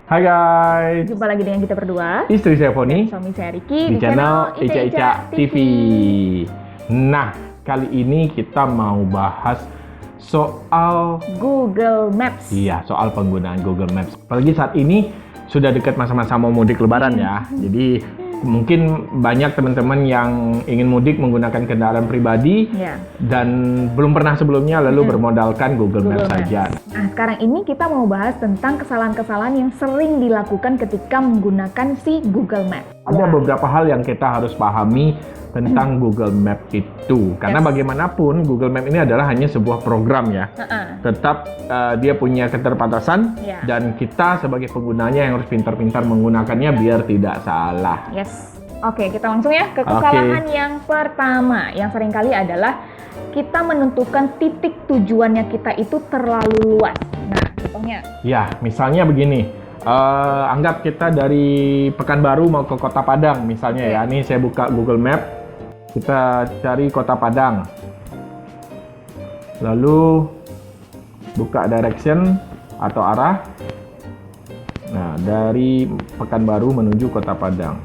Hai guys, Jumpa lagi dengan kita berdua, istri saya Foni, suami saya Riki di channel Ica Ica TV. Nah, kali ini kita mau bahas soal Google Maps. soal penggunaan Google Maps. Apalagi saat ini sudah dekat masa-masa mau mudik lebaran ya. Jadi mungkin banyak teman-teman yang ingin mudik menggunakan kendaraan pribadi dan belum pernah sebelumnya lalu bermodalkan Google Maps saja. Nah, sekarang ini kita mau bahas tentang kesalahan-kesalahan yang sering dilakukan ketika menggunakan si Google Maps. Ada beberapa hal yang kita harus pahami tentang Google Map itu. Karena bagaimanapun Google Map ini adalah hanya sebuah program ya. Tetap dia punya keterbatasan dan kita sebagai penggunanya yang harus pintar-pintar menggunakannya biar tidak salah. Oke, kita langsung ya ke kesalahan yang pertama. Yang seringkali adalah kita menentukan titik tujuannya kita itu terlalu luas. Nah, contohnya? Ya, misalnya begini. Anggap kita dari Pekanbaru mau ke Kota Padang misalnya ya. Ini saya buka Google Map. Kita cari Kota Padang. Lalu buka direction atau arah. Nah, dari Pekanbaru menuju Kota Padang.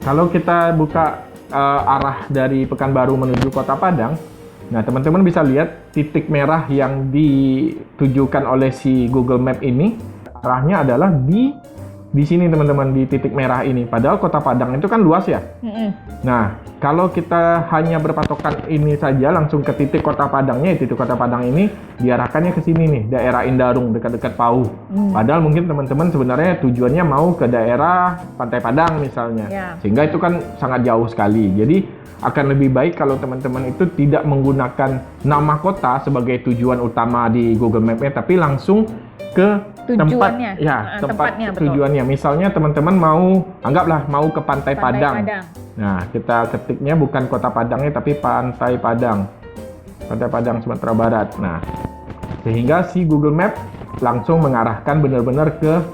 Kalau kita buka arah dari Pekanbaru menuju Kota Padang, nah teman-teman bisa lihat titik merah yang ditujukan oleh si Google Map ini, arahnya adalah di sini teman-teman, di titik merah ini. Padahal Kota Padang itu kan luas ya. Nah, kalau kita hanya berpatokan ini saja langsung ke titik Kota Padangnya, titik Kota Padang ini diarahkannya ke sini nih, daerah Indarung dekat-dekat Pauh. Padahal mungkin teman-teman sebenarnya tujuannya mau ke daerah Pantai Padang misalnya. Sehingga itu kan sangat jauh sekali. Jadi akan lebih baik kalau teman-teman itu tidak menggunakan nama kota sebagai tujuan utama di Google Map-nya, tapi langsung ke tujuannya, tempat tujuannya. Misalnya teman-teman mau, anggaplah mau ke Pantai Padang. Nah, kita ketiknya bukan Kota Padangnya, tapi Pantai Padang. Pantai Padang, Sumatera Barat. Nah, sehingga si Google Map langsung mengarahkan benar-benar ke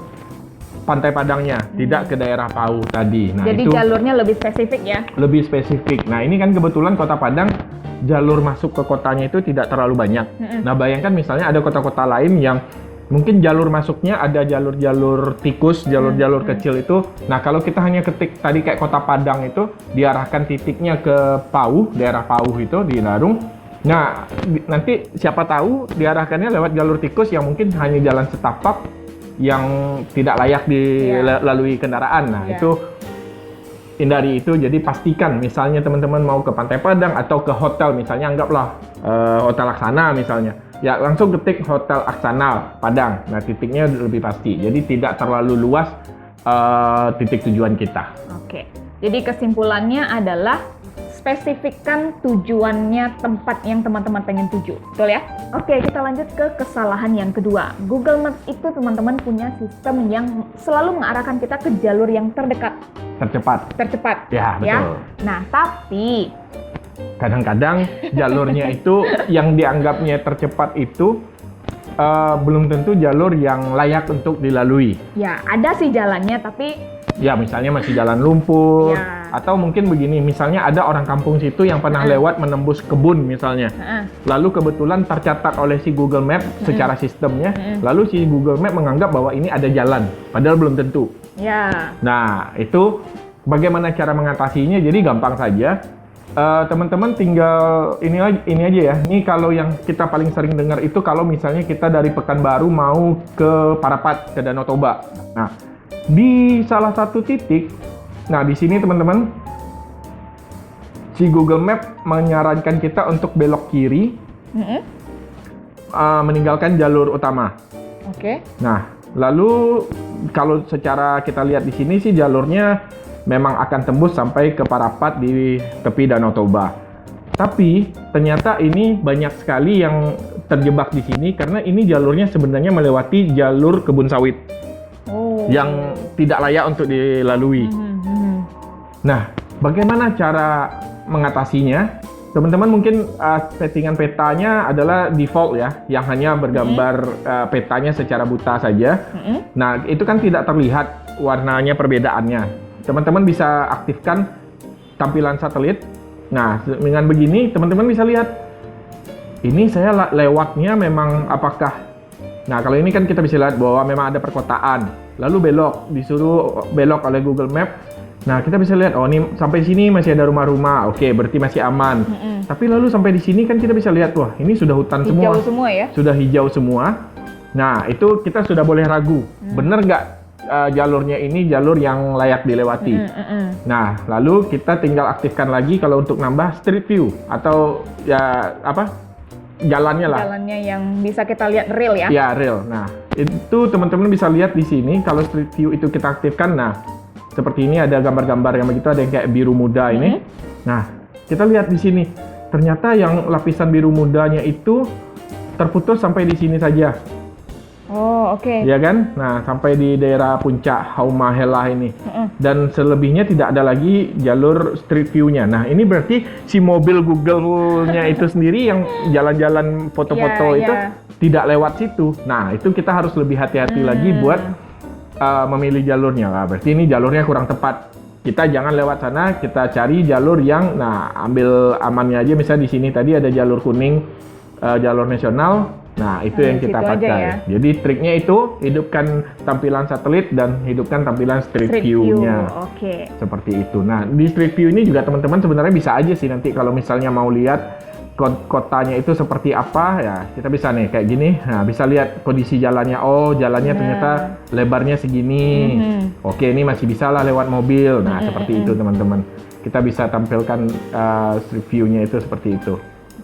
Pantai Padangnya, tidak ke daerah Pauh tadi. Nah, jadi itu jalurnya lebih spesifik ya? Lebih spesifik. Nah, ini kan kebetulan Kota Padang, jalur masuk ke kotanya itu tidak terlalu banyak. Nah, bayangkan misalnya ada kota-kota lain yang mungkin jalur masuknya ada jalur-jalur tikus, jalur-jalur kecil itu. Nah, kalau kita hanya ketik tadi kayak Kota Padang itu, diarahkan titiknya ke Pauh, daerah Pauh itu di Larung. Nah, nanti siapa tahu diarahkannya lewat jalur tikus yang mungkin hanya jalan setapak yang tidak layak dilalui kendaraan. Nah, itu hindari itu. Jadi pastikan misalnya teman-teman mau ke Pantai Padang atau ke hotel, misalnya anggaplah Hotel Aksana misalnya. Ya, langsung ketik Hotel Aksana Padang. Nah, titiknya lebih pasti. Jadi tidak terlalu luas titik tujuan kita. Oke. Jadi kesimpulannya adalah spesifikkan tujuannya tempat yang teman-teman pengen tuju. Betul ya? Oke, kita lanjut ke kesalahan yang kedua. Google Maps itu teman-teman punya sistem yang selalu mengarahkan kita ke jalur yang terdekat. Tercepat. Ya, betul. Nah, tapi kadang-kadang jalurnya itu yang dianggapnya tercepat itu belum tentu jalur yang layak untuk dilalui. Ya, ada sih jalannya, tapi ya misalnya masih jalan lumpur. Atau mungkin begini, misalnya ada orang kampung situ yang pernah lewat menembus kebun misalnya. Lalu kebetulan tercatat oleh si Google Map secara sistemnya. Lalu si Google Map menganggap bahwa ini ada jalan, padahal belum tentu. Nah, itu bagaimana cara mengatasinya? Jadi gampang saja. Teman-teman tinggal ini aja ya. Ini kalau yang kita paling sering dengar itu kalau misalnya kita dari Pekanbaru mau ke Parapat, ke Danau Toba. Nah, di salah satu titik, nah di sini teman-teman, si Google Map menyarankan kita untuk belok kiri, meninggalkan jalur utama. Nah, lalu kalau secara kita lihat di sini sih jalurnya memang akan tembus sampai ke Parapat di tepi Danau Toba. Tapi ternyata ini banyak sekali yang terjebak di sini karena ini jalurnya sebenarnya melewati jalur kebun sawit yang tidak layak untuk dilalui. Nah, bagaimana cara mengatasinya? Teman-teman mungkin settingan petanya adalah default ya, yang hanya bergambar petanya secara buta saja. Nah, itu kan tidak terlihat warnanya perbedaannya. Teman-teman bisa aktifkan tampilan satelit. Nah, dengan begini teman-teman bisa lihat ini saya lewatnya memang apakah Nah, kalau ini kan kita bisa lihat bahwa memang ada perkotaan, lalu disuruh belok oleh Google Map. Nah, kita bisa lihat, oh ini sampai sini masih ada rumah-rumah, oke, berarti masih aman. Tapi lalu sampai di sini kan kita bisa lihat, wah ini sudah hutan semua. Hijau semua ya? Sudah hijau semua. Nah, itu kita sudah boleh ragu, benar nggak jalurnya ini jalur yang layak dilewati. Nah, lalu kita tinggal aktifkan lagi kalau untuk nambah street view atau ya apa jalannya lah. Jalannya yang bisa kita lihat real ya? Ya, real. Nah, itu teman-teman bisa lihat di sini kalau street view itu kita aktifkan. Nah, seperti ini ada gambar-gambar yang begitu, ada yang kayak biru muda ini. Nah, kita lihat di sini. Ternyata yang lapisan biru mudanya itu terputus sampai di sini saja. Oh, oke. Ya kan? Nah, sampai di daerah puncak Halmahera ini. Dan selebihnya tidak ada lagi jalur street view-nya. Nah, ini berarti si mobil Google-nya itu sendiri yang jalan-jalan foto-foto itu tidak lewat situ. Nah, itu kita harus lebih hati-hati lagi buat memilih jalurnya. Nah, berarti ini jalurnya kurang tepat. Kita jangan lewat sana, kita cari jalur yang, nah ambil amannya aja. Misalnya di sini tadi ada jalur kuning, jalur nasional. Nah, itu yang kita pakai. Ya. Jadi triknya itu hidupkan tampilan satelit dan hidupkan tampilan street view-nya. Oke. Seperti itu. Nah, di street view ini juga teman-teman sebenarnya bisa aja sih nanti kalau misalnya mau lihat kotanya itu seperti apa ya, kita bisa nih kayak gini. Nah, bisa lihat kondisi jalannya. Oh, jalannya ternyata lebarnya segini. Oke, ini masih bisa lah lewat mobil. Nah, seperti itu teman-teman. Kita bisa tampilkan street view-nya itu seperti itu.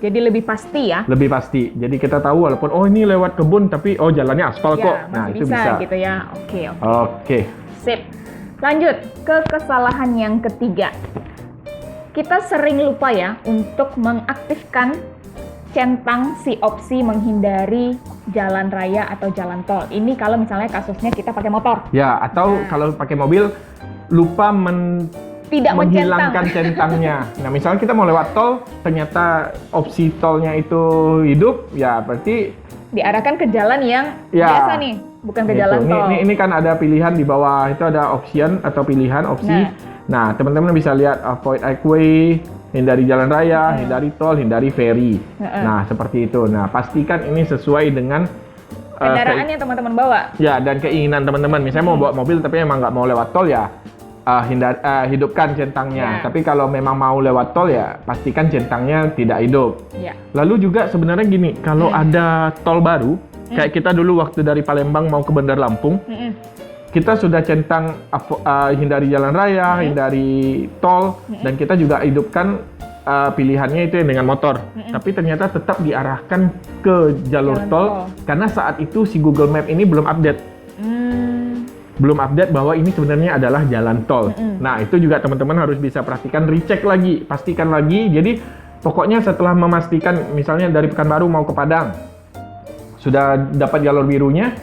Jadi lebih pasti ya? Lebih pasti. Jadi kita tahu walaupun oh ini lewat kebun tapi oh jalannya aspal kok. Nah, itu bisa gitu ya. Oke. Oke. Sip. Lanjut ke kesalahan yang ketiga. Kita sering lupa ya untuk mengaktifkan centang si opsi menghindari jalan raya atau jalan tol. Ini kalau misalnya kasusnya kita pakai motor. Ya, atau kalau pakai mobil lupa tidak menghilangkan centangnya. Nah, misalnya kita mau lewat tol, ternyata opsi tolnya itu hidup, ya berarti diarahkan ke jalan yang biasa nih, bukan ke jalan tol. Ini kan ada pilihan di bawah itu ada option atau pilihan opsi. Nah, teman-teman bisa lihat avoid highway, hindari jalan raya, hindari tol, hindari ferry. Nah, seperti itu. Nah, pastikan ini sesuai dengan kendaraan yang teman-teman bawa. Ya, dan keinginan teman-teman. Misalnya mau bawa mobil tapi emang nggak mau lewat tol ya, hidupkan centangnya. Tapi kalau memang mau lewat tol ya, pastikan centangnya tidak hidup. Lalu juga sebenarnya gini, kalau ada tol baru, kayak kita dulu waktu dari Palembang mau ke Bandar Lampung, kita sudah centang hindari jalan raya, hindari tol, dan kita juga hidupkan pilihannya itu dengan motor. Tapi ternyata tetap diarahkan ke jalur tol, karena saat itu si Google Map ini belum update. Belum update bahwa ini sebenarnya adalah jalan tol. Nah, itu juga teman-teman harus bisa perhatikan, recheck lagi, pastikan lagi. Jadi, pokoknya setelah memastikan, misalnya dari Pekanbaru mau ke Padang, sudah dapat jalur birunya,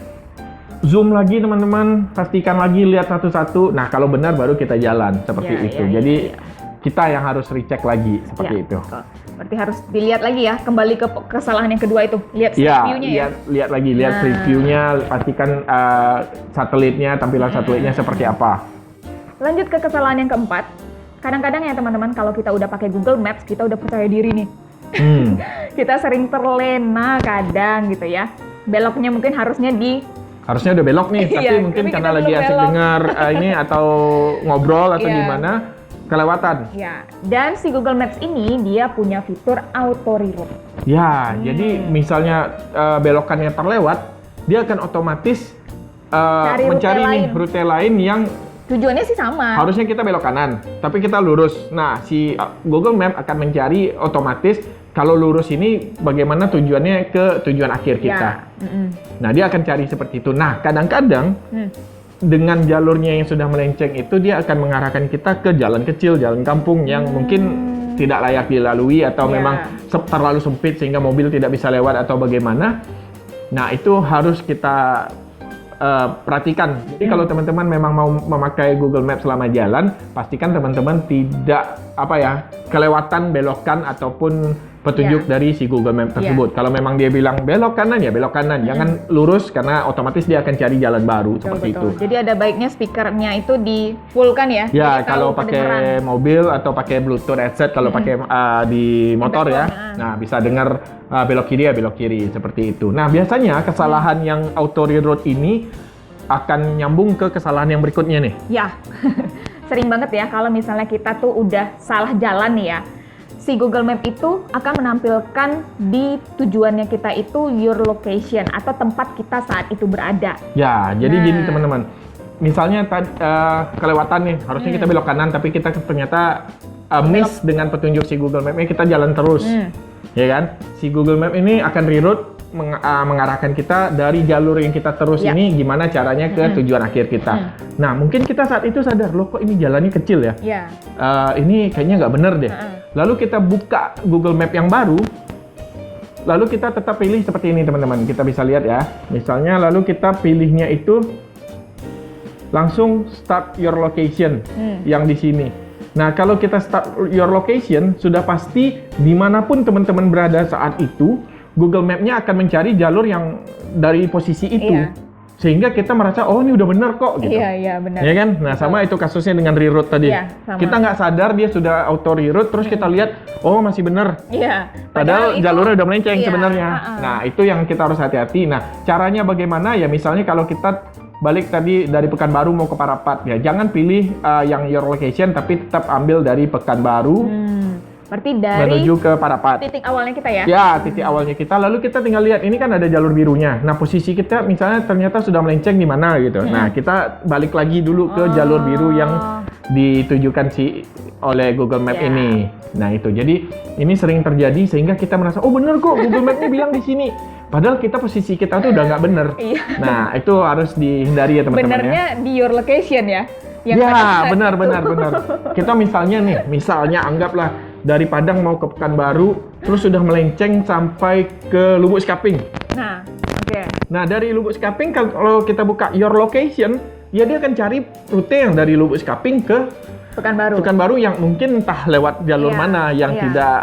zoom lagi teman-teman, pastikan lagi, lihat satu-satu. Nah, kalau benar baru kita jalan, seperti itu. Jadi, kita yang harus recheck lagi, seperti itu. Berarti harus dilihat lagi ya, kembali ke kesalahan yang kedua itu. Lihat street view-nya ya? Lihat lagi, lihat street view-nya, pastikan satelitnya, tampilan satelitnya seperti apa. Lanjut ke kesalahan yang keempat. Kadang-kadang ya teman-teman, kalau kita udah pakai Google Maps, kita udah percaya diri nih. Kita sering terlena kadang gitu ya. Beloknya mungkin harusnya udah belok nih, tapi mungkin karena lagi asik dengar ini atau ngobrol atau gimana, kelewatan. Ya, dan si Google Maps ini dia punya fitur auto reroute. Ya, jadi misalnya belokannya terlewat, dia akan otomatis mencari rute lain yang tujuannya sih sama. Harusnya kita belok kanan, tapi kita lurus. Nah, si Google Map akan mencari otomatis kalau lurus ini bagaimana tujuannya ke tujuan akhir kita. Nah, dia akan cari seperti itu. Nah, kadang-kadang dengan jalurnya yang sudah melenceng itu dia akan mengarahkan kita ke jalan kecil, jalan kampung yang mungkin tidak layak dilalui atau memang terlalu sempit sehingga mobil tidak bisa lewat atau bagaimana. Nah, itu harus kita perhatikan. Jadi kalau teman-teman memang mau memakai Google Maps selama jalan, pastikan teman-teman tidak kelewatan belokan ataupun petunjuk dari si Google Map tersebut. Kalau memang dia bilang belok kanan ya belok kanan, jangan lurus karena otomatis dia akan cari jalan baru seperti itu. Jadi ada baiknya speakernya itu di full kan ya? Ya, Jadi kalau tahu pakai kedengeran. mobil atau pakai Bluetooth headset, kalau pakai di motor ya, nah bisa dengar belok kiri ya belok kiri seperti itu. Nah, biasanya kesalahan yang auto reroute ini akan nyambung ke kesalahan yang berikutnya nih. Ya, sering banget ya kalau misalnya kita tuh udah salah jalan nih ya. Si Google Map itu akan menampilkan di tujuannya kita itu your location atau tempat kita saat itu berada. Ya, jadi Nah. gini teman-teman. Misalnya kelewatan nih, harusnya kita belok kanan tapi kita ternyata miss dengan petunjuk si Google Map-nya, kita jalan terus. Ya kan? Si Google Map ini akan reroute mengarahkan kita dari jalur yang kita terus ini gimana caranya ke tujuan akhir kita. Nah, mungkin kita saat itu sadar, loh kok ini jalannya kecil ya? Ya. Ini kayaknya nggak bener deh. Lalu kita buka Google Map yang baru, lalu kita tetap pilih seperti ini teman-teman. Kita bisa lihat ya. Misalnya lalu kita pilihnya itu langsung start your location yang di sini. Nah, kalau kita start your location, sudah pasti dimanapun teman-teman berada saat itu, Google Map-nya akan mencari jalur yang dari posisi itu. Iya. Sehingga kita merasa, oh ini udah bener kok gitu. Iya, benar. Ya kan? Nah, sama itu kasusnya dengan reroute tadi. Iya, sama. Kita nggak sadar dia sudah auto reroute, terus kita lihat, oh masih bener. Iya. Padahal itu- jalurnya udah melenceng iya, sebenarnya. Nah, itu yang kita harus hati-hati. Nah, caranya bagaimana? Ya misalnya kalau kita balik tadi dari Pekanbaru mau ke Parapat, ya jangan pilih yang your location, tapi tetap ambil dari Pekanbaru Berarti dari menuju ke Parapat. titik awalnya kita ya? Ya, titik awalnya kita. Lalu kita tinggal lihat, ini kan ada jalur birunya. Nah, posisi kita misalnya ternyata sudah melenceng di mana gitu. Nah, kita balik lagi dulu ke jalur biru yang ditujukan oleh Google Map Ya. ini. Nah, itu. Jadi, ini sering terjadi sehingga kita merasa, oh bener kok, Google Map-nya bilang di sini. Padahal kita posisi kita tuh udah nggak bener. Iya. Nah, itu harus dihindari ya teman-teman ya. Benernya di your location ya? Yang Ya, pada- benar. Kita misalnya anggaplah dari Padang mau ke Pekanbaru, terus sudah melenceng sampai ke Lubuk Sekaping. Nah, oke. Nah, dari Lubuk Sekaping kalau kita buka your location, ya dia akan cari rute yang dari Lubuk Sekaping ke Pekanbaru. yang mungkin entah lewat jalur Iya, mana yang iya.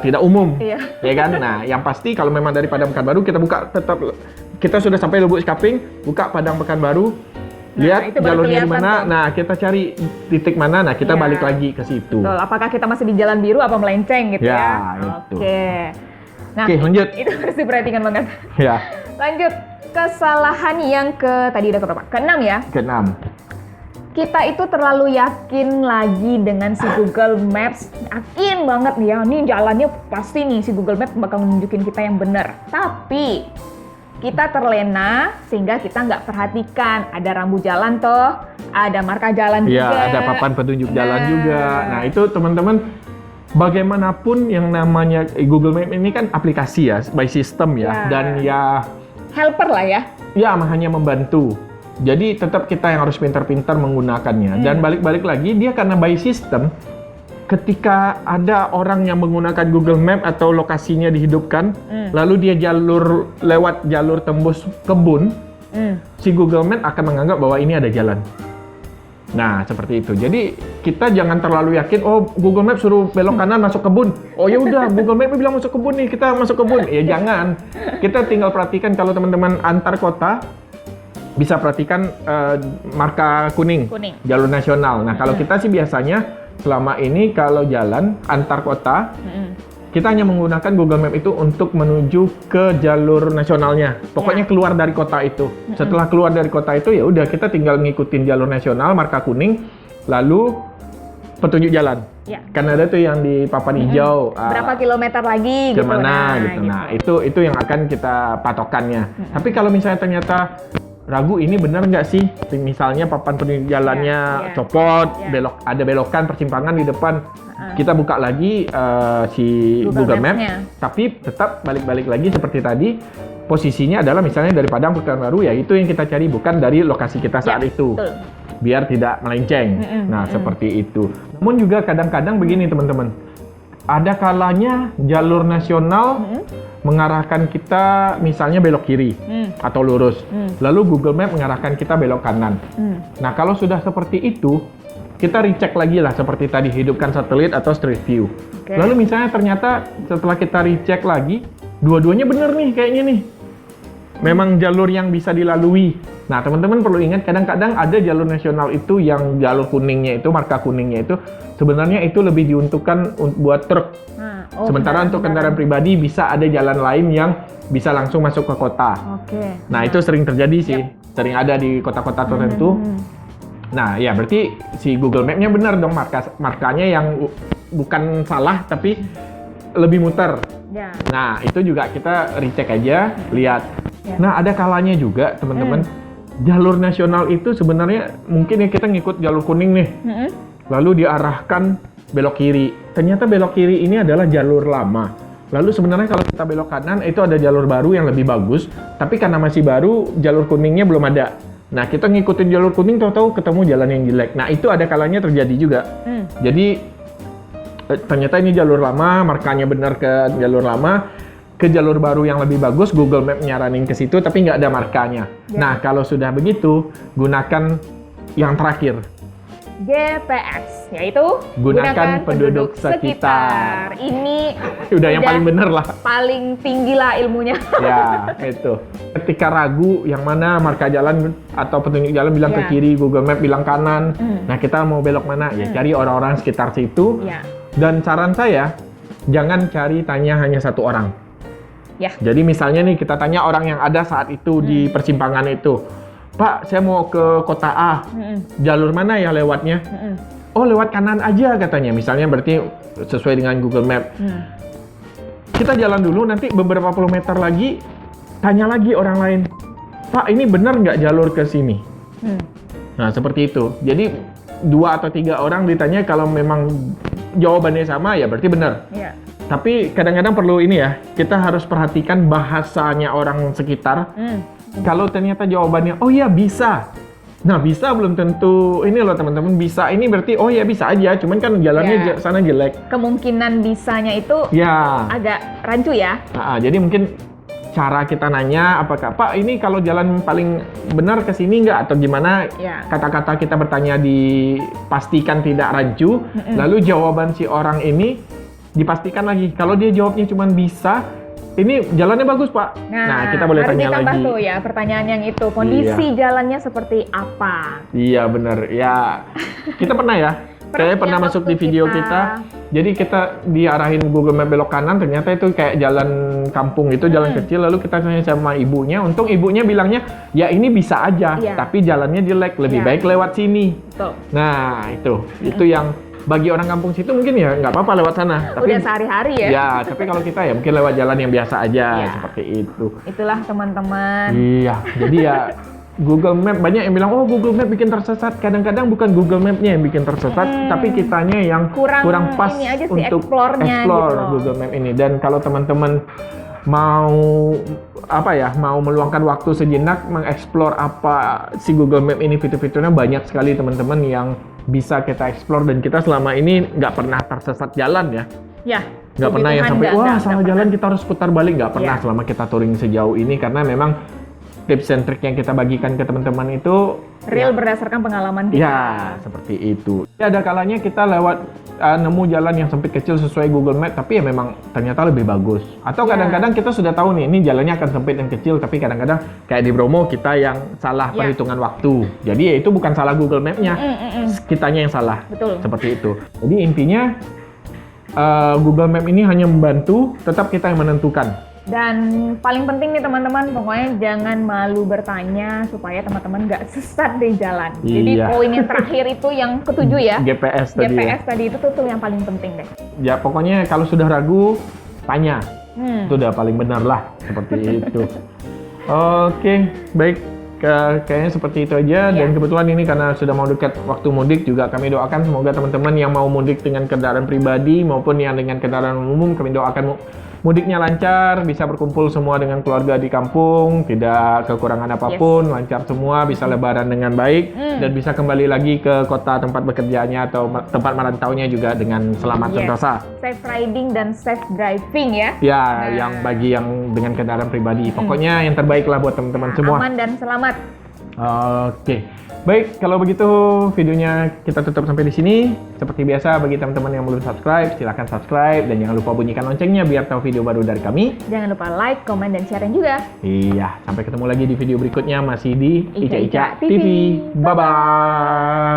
tidak umum. Iya. Ya kan? Nah, yang pasti kalau memang dari Padang Pekanbaru kita buka tetap kita sudah sampai Lubuk Sekaping, buka Padang Pekanbaru, lihat itu baru jalurnya di kelihatan mana. tuh. Nah, kita cari titik mana. Nah, kita Iya. balik lagi ke situ. Betul. Apakah kita masih di jalan biru apa melenceng gitu Ya, ya? itu. Oke. Nah, Oke, lanjut. itu harus diperhatikan banget. Ya, Lanjut. Kesalahan yang tadi udah ke berapa? Ke-6 ya. keenam. Kita itu terlalu yakin lagi dengan si Google Maps. Yakin banget nih ya, nih jalannya pasti nih si Google Maps bakal nunjukin kita yang benar. Tapi kita terlena sehingga kita nggak perhatikan ada rambu jalan toh, ada marka jalan Ya, juga. ada papan petunjuk jalan Nah. juga. Nah, itu teman-teman bagaimanapun yang namanya Google Map ini kan aplikasi ya, by system ya, Ya. dan ya Helper lah ya. hanya membantu. Jadi tetap kita yang harus pintar-pintar menggunakannya. Dan balik-balik lagi dia karena by system, ketika ada orang yang menggunakan Google Map atau lokasinya dihidupkan, lalu dia lewat jalur tembus kebun, si Google Map akan menganggap bahwa ini ada jalan. Nah, seperti itu. Jadi kita jangan terlalu yakin, oh Google Map suruh belok kanan masuk kebun. Oh ya udah, Google Map bilang masuk kebun nih, kita masuk kebun. Ya jangan. Kita tinggal perhatikan kalau teman-teman antar kota bisa perhatikan marka kuning, jalur nasional. Nah, kalau kita sih biasanya selama ini kalau jalan antar kota, kita hanya menggunakan Google Map itu untuk menuju ke jalur nasionalnya. Pokoknya keluar dari kota itu. Setelah keluar dari kota itu ya udah kita tinggal ngikutin jalur nasional marka kuning, lalu petunjuk jalan. Ya. Kan ada tuh yang di papan hijau. Berapa kilometer lagi ke gitu. mana gitu. Nah, itu yang akan kita patokannya. Tapi kalau misalnya ternyata ragu ini benar nggak sih? Misalnya papan petunjuk jalannya copot, ada belokan, persimpangan di depan. Kita buka lagi si Google Map, tapi tetap balik-balik lagi seperti tadi. Posisinya adalah misalnya dari Padang ke Pekanbaru, ya itu yang kita cari, bukan dari lokasi kita saat itu. Betul. Biar tidak melenceng. Nah, seperti itu. Namun juga kadang-kadang begini teman-teman. Ada kalanya jalur nasional mengarahkan kita misalnya belok kiri atau lurus. Lalu Google Map mengarahkan kita belok kanan. Nah, kalau sudah seperti itu, kita recheck lagi lah seperti tadi, hidupkan satelit atau Street View. Oke. Lalu misalnya ternyata setelah kita recheck lagi, dua-duanya bener nih kayaknya nih. Memang jalur yang bisa dilalui. Nah, teman-teman perlu ingat, kadang-kadang ada jalur nasional itu yang jalur kuningnya itu, marka kuningnya itu, sebenarnya itu lebih diuntukkan buat truk. Sementara untuk kendaraan pribadi bisa ada jalan lain yang bisa langsung masuk ke kota. Oke. Nah, itu sering terjadi sih. Sering ada di kota-kota tertentu. Nah, ya berarti si Google Map-nya benar dong, markanya yang bukan salah tapi lebih muter. Ya. Nah, itu juga kita recheck aja, lihat. Ya. Nah, ada kalanya juga, teman-teman, jalur nasional itu sebenarnya mungkin ya kita ngikut jalur kuning nih. Lalu diarahkan belok kiri. Ternyata belok kiri ini adalah jalur lama. Lalu sebenarnya kalau kita belok kanan itu ada jalur baru yang lebih bagus, tapi karena masih baru, jalur kuningnya belum ada. Nah, kita ngikutin jalur kuning, tahu-tahu ketemu jalan yang jelek. Nah, itu ada kalanya terjadi juga. Jadi, ternyata ini jalur lama, markanya benar ke jalur lama, ke jalur baru yang lebih bagus, Google Map nyaranin ke situ, tapi nggak ada markanya. Ya. Nah, kalau sudah begitu, gunakan yang terakhir. GPS, yaitu Gunakan penduduk sekitar. Ini Udah yang paling bener lah. paling tinggi lah ilmunya. Ya, itu. Ketika ragu yang mana marka jalan atau petunjuk jalan bilang ke Ya. kiri, Google Map bilang kanan. Nah, kita mau belok mana? Ya, cari orang-orang sekitar situ. Ya. Dan saran saya, jangan cari tanya hanya satu orang. Ya. Jadi misalnya nih, kita tanya orang yang ada saat itu di persimpangan itu. Pak, saya mau ke kota A. Jalur mana ya lewatnya? Oh, lewat kanan aja katanya. Misalnya berarti sesuai dengan Google Map. Kita jalan dulu, nanti beberapa puluh meter lagi, tanya lagi orang lain. Pak, ini benar nggak jalur ke sini? Nah, seperti itu. Jadi, 2 atau 3 orang ditanya, kalau memang jawabannya sama, ya berarti benar. Ya. Tapi kadang-kadang perlu ini ya, kita harus perhatikan bahasanya orang sekitar. Kalau ternyata jawabannya, oh ya bisa. Nah, bisa belum tentu, ini loh teman-teman, bisa ini berarti, oh ya bisa aja, cuman kan jalannya sana jelek. Kemungkinan bisanya itu Ya. agak rancu ya. Jadi mungkin cara kita nanya, apakah Pak ini kalau jalan paling benar ke sini nggak? Atau gimana? Ya. Kata-kata kita bertanya dipastikan tidak rancu, lalu jawaban si orang ini dipastikan lagi. Kalau dia jawabnya cuma bisa, ini jalannya bagus Pak. Nah, kita boleh harus tanya ditambah lagi. tuh ya pertanyaan yang itu. Kondisi jalannya seperti apa? Iya bener, ya kita pernah ya. Kayaknya pernah masuk di video kita. Jadi kita diarahin Google Map belok kanan, ternyata itu kayak jalan kampung itu, jalan kecil. Lalu kita tanya sama ibunya, untung ibunya bilangnya, ya ini bisa aja, tapi jalannya jelek, lebih baik lewat sini. Betul. Nah itu yang bagi orang kampung situ mungkin ya nggak apa-apa lewat sana. Tapi, udah sehari-hari ya. Ya, tapi kalau kita ya mungkin lewat jalan yang biasa aja, seperti itu. Itulah teman-teman. Iya, jadi ya Google Map, banyak yang bilang, oh Google Map bikin tersesat. Kadang-kadang bukan Google Map-nya yang bikin tersesat, tapi kitanya yang kurang pas ini aja sih, untuk explore-nya explore gitu. Google Map ini. Dan kalau teman-teman mau mau meluangkan waktu sejenak mengeksplor apa si Google Map ini, fitur-fiturnya banyak sekali teman-teman yang bisa kita explore, dan kita selama ini nggak pernah tersesat jalan ya. Ya. Nggak pernah yang sampai, wah salah jalan kita harus putar balik, nggak pernah selama kita touring sejauh ini, karena memang tips and trick yang kita bagikan ke teman-teman itu real berdasarkan pengalaman kita. Ya, seperti itu. Ada kalanya kita lewat nemu jalan yang sempit kecil sesuai Google Map, tapi ya memang ternyata lebih bagus. Atau kadang-kadang kita sudah tahu nih, ini jalannya akan sempit dan kecil, tapi kadang-kadang kayak di Bromo kita yang salah perhitungan waktu. Jadi ya itu bukan salah Google Map-nya, kitanya yang salah. Betul. Seperti itu. Jadi intinya Google Map ini hanya membantu, tetap kita yang menentukan. Dan paling penting nih teman-teman, pokoknya jangan malu bertanya supaya teman-teman nggak sesat di jalan. Jadi poin yang terakhir itu yang ketujuh ya. GPS tadi. GPS tadi itu tuh yang paling penting deh. Ya pokoknya kalau sudah ragu, tanya. Itu udah paling benar lah, seperti itu. Oke, baik. Kayaknya seperti itu aja. Dan kebetulan ini karena sudah mau dekat waktu mudik, juga kami doakan semoga teman-teman yang mau mudik dengan kendaraan pribadi maupun yang dengan kendaraan umum, kami doakan mudiknya lancar, bisa berkumpul semua dengan keluarga di kampung, tidak kekurangan apapun, lancar semua, bisa lebaran dengan baik, dan bisa kembali lagi ke kota tempat bekerjanya atau tempat merantaunya juga dengan selamat sentosa. Safe riding dan safe driving ya. Ya, yang bagi yang dengan kendaraan pribadi. Pokoknya yang terbaik lah buat teman-teman semua. Aman dan selamat. Oke. Baik, kalau begitu videonya kita tutup sampai di sini. Seperti biasa, bagi teman-teman yang belum subscribe, silahkan subscribe. Dan jangan lupa bunyikan loncengnya biar tahu video baru dari kami. Jangan lupa like, komen, dan share juga. Iya, sampai ketemu lagi di video berikutnya masih di Ica Ica TV. TV. Bye-bye.